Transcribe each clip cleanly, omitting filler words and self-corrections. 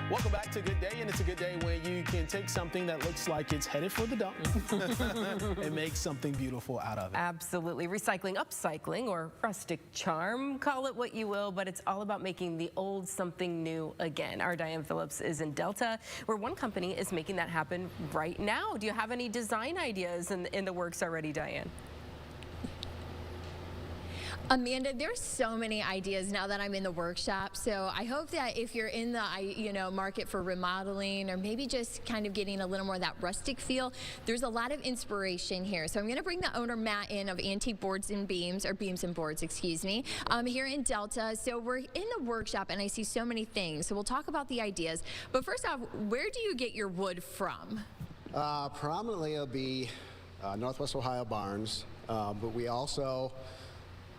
Welcome back to Good Day, and it's a good day when you can take something that looks like it's headed for the dump and make something beautiful out of it. Absolutely. Recycling, upcycling, or rustic charm, call it what you will, but it's all about making the old something new again. Our Diane Phillips is in Delta, where one company is making that happen right now. Do you have any design ideas in the works already, Diane? Amanda, there's so many ideas now that I'm in the workshop. So I hope that if you're in the market for remodeling or maybe just kind of getting a little more of that rustic feel, there's a lot of inspiration here. So I'm going to bring the owner Matt in of Antique Boards and Beams, or Beams and Boards, excuse me, here in Delta. So we're in the workshop and I see so many things. So we'll talk about the ideas. But first off, where do you get your wood from? Predominantly it'll be Northwest Ohio barns, but we also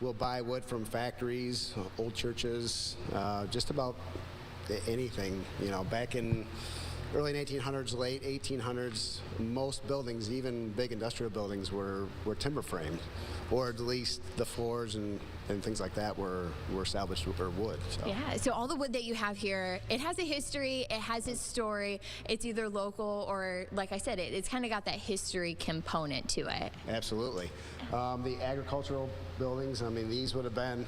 we'll buy wood from factories, old churches, just about anything. You know, back in early 1900s, late 1800s, most buildings, even big industrial buildings, were timber framed, or at least the floors and things like that were salvaged or wood. So. Yeah, so all the wood that you have here, it has a history, it has its story. It's either local or, like I said, it's kind of got that history component to it. Absolutely. The agricultural buildings, I mean, these would have been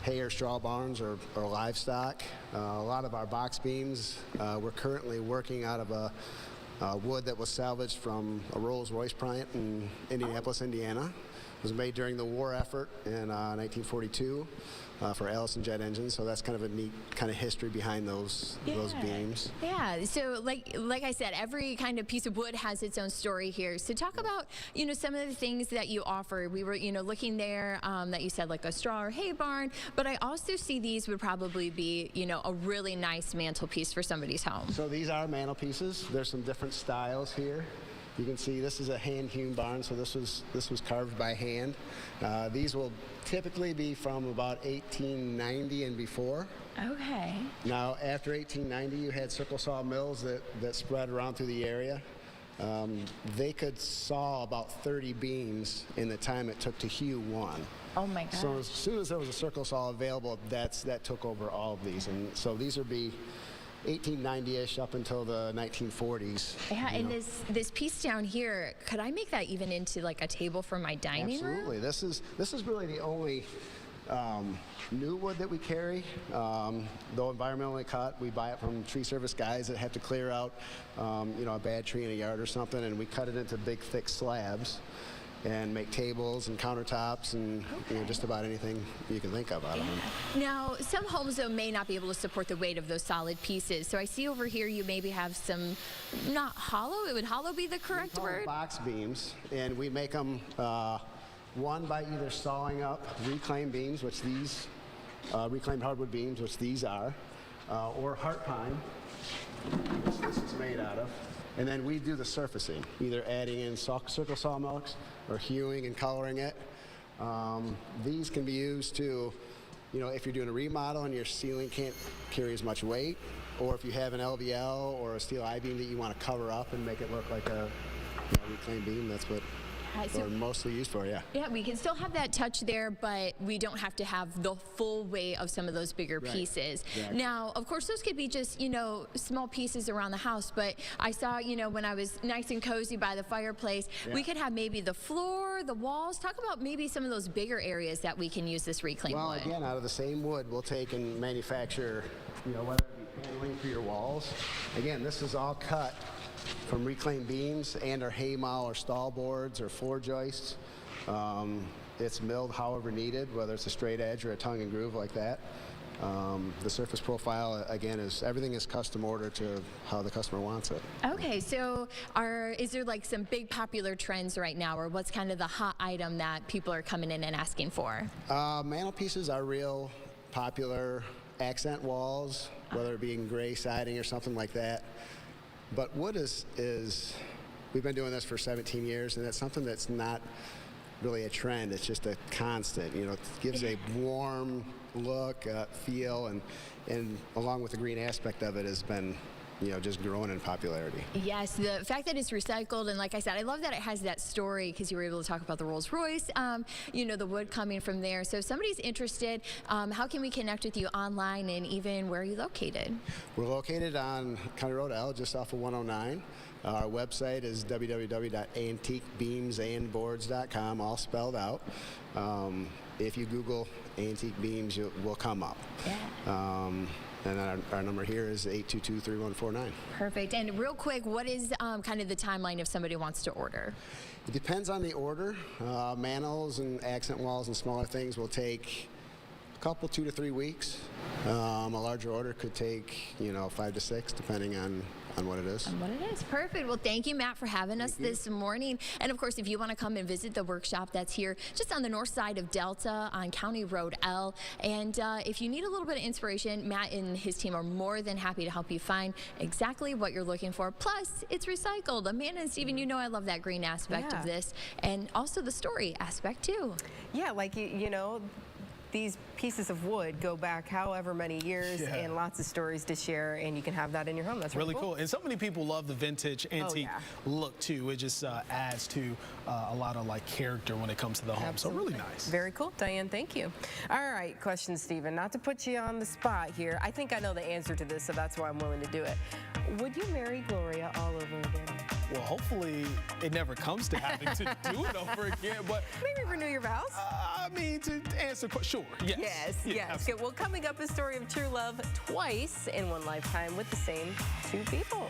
hay or straw barns or livestock. A lot of our box beams, we're currently working out of a wood that was salvaged from a Rolls-Royce plant in Indianapolis, Indiana. It was made during the war effort in 1942 for Allison jet engines, so that's kind of a neat kind of history behind those beams. Yeah, so like I said, every kind of piece of wood has its own story here. So talk about, some of the things that you offer. We were, looking there that you said like a straw or hay barn, but I also see these would probably be, a really nice mantelpiece for somebody's home. So these are mantelpieces. There's some different styles here. You can see this is a hand-hewn barn, so this was carved by hand. These will typically be from about 1890 and before. Okay. Now, after 1890, you had circle saw mills that spread around through the area. They could saw about 30 beams in the time it took to hew one. Oh my gosh. So as soon as there was a circle saw available, that took over all of these, and so these would be 1890-ish up until the 1940s. Yeah, and this piece down here, could I make that even into like a table for my dining room? Absolutely. This is really the only new wood that we carry. Though environmentally cut, we buy it from tree service guys that have to clear out, a bad tree in a yard or something, and we cut it into big, thick slabs and make tables and countertops and just about anything you can think of out of them. Now, some homes, though, may not be able to support the weight of those solid pieces. So I see over here you maybe have some, not hollow, would hollow be the correct word? Box beams, and we make them one by either sawing up reclaimed beams, which these, reclaimed hardwood beams, which these are, or heart pine, which this is made out of. And then we do the surfacing, either adding in circle saw milks or hewing and coloring it. These can be used to, if you're doing a remodel and your ceiling can't carry as much weight, or if you have an LVL or a steel I-beam that you want to cover up and make it look like a reclaimed beam, that's what they're mostly used for, yeah. Yeah, we can still have that touch there, but we don't have to have the full weight of some of those bigger pieces. Exactly. Now, of course, those could be just, small pieces around the house, but I saw, when I was nice and cozy by the fireplace, we could have maybe the floor, the walls. Talk about maybe some of those bigger areas that we can use this reclaimed wood. Well, again, out of the same wood, we'll take and manufacture, whether it be paneling for your walls. Again, this is all cut from reclaimed beams and our hay mow or stall boards or floor joists. It's milled however needed, whether it's a straight edge or a tongue and groove like that. The surface profile, again, everything is custom ordered to how the customer wants it. Okay, so is there like some big popular trends right now, or what's kind of the hot item that people are coming in and asking for? Mantelpieces are real popular. Accent walls, whether it be in gray siding or something like that. But wood we've been doing this for 17 years, and it's something that's not really a trend. It's just a constant. It gives a warm look, feel, and along with the green aspect of it has been just growing in popularity. Yes, the fact that it's recycled, and like I said, I love that it has that story because you were able to talk about the Rolls Royce, the wood coming from there. So if somebody's interested, how can we connect with you online, and even where are you located? We're located on County Road L, just off of 109. Our website is www.antiquebeamsandboards.com, all spelled out. If you Google Antique Beams, we'll come up. Yeah. And then our number here is 822-3149. Perfect. And real quick, what is kind of the timeline if somebody wants to order? It depends on the order. Manels and accent walls and smaller things will take a couple, 2 to 3 weeks. A larger order could take, 5 to 6, depending on what it is. And what it is. Perfect. Well, thank you, Matt, for having us this morning. And of course, if you want to come and visit the workshop that's here just on the north side of Delta on County Road L. And if you need a little bit of inspiration, Matt and his team are more than happy to help you find exactly what you're looking for. Plus, it's recycled. Amanda and Stephen, I love that green aspect of this, and also the story aspect too. Yeah, like, these pieces of wood go back however many years, and lots of stories to share, and you can have that in your home. That's really cool. And so many people love the vintage antique look too. It just adds to a lot of character when it comes to the home. Absolutely. So really nice. Very cool, Diane. Thank you. All right, question, Stephen. Not to put you on the spot here. I think I know the answer to this, so that's why I'm willing to do it. Would you marry Gloria all over again? Well, hopefully it never comes to having to do it over again. But maybe renew your vows. To answer, sure. Yes. Yes. Okay, well, coming up, a story of true love twice in one lifetime with the same two people.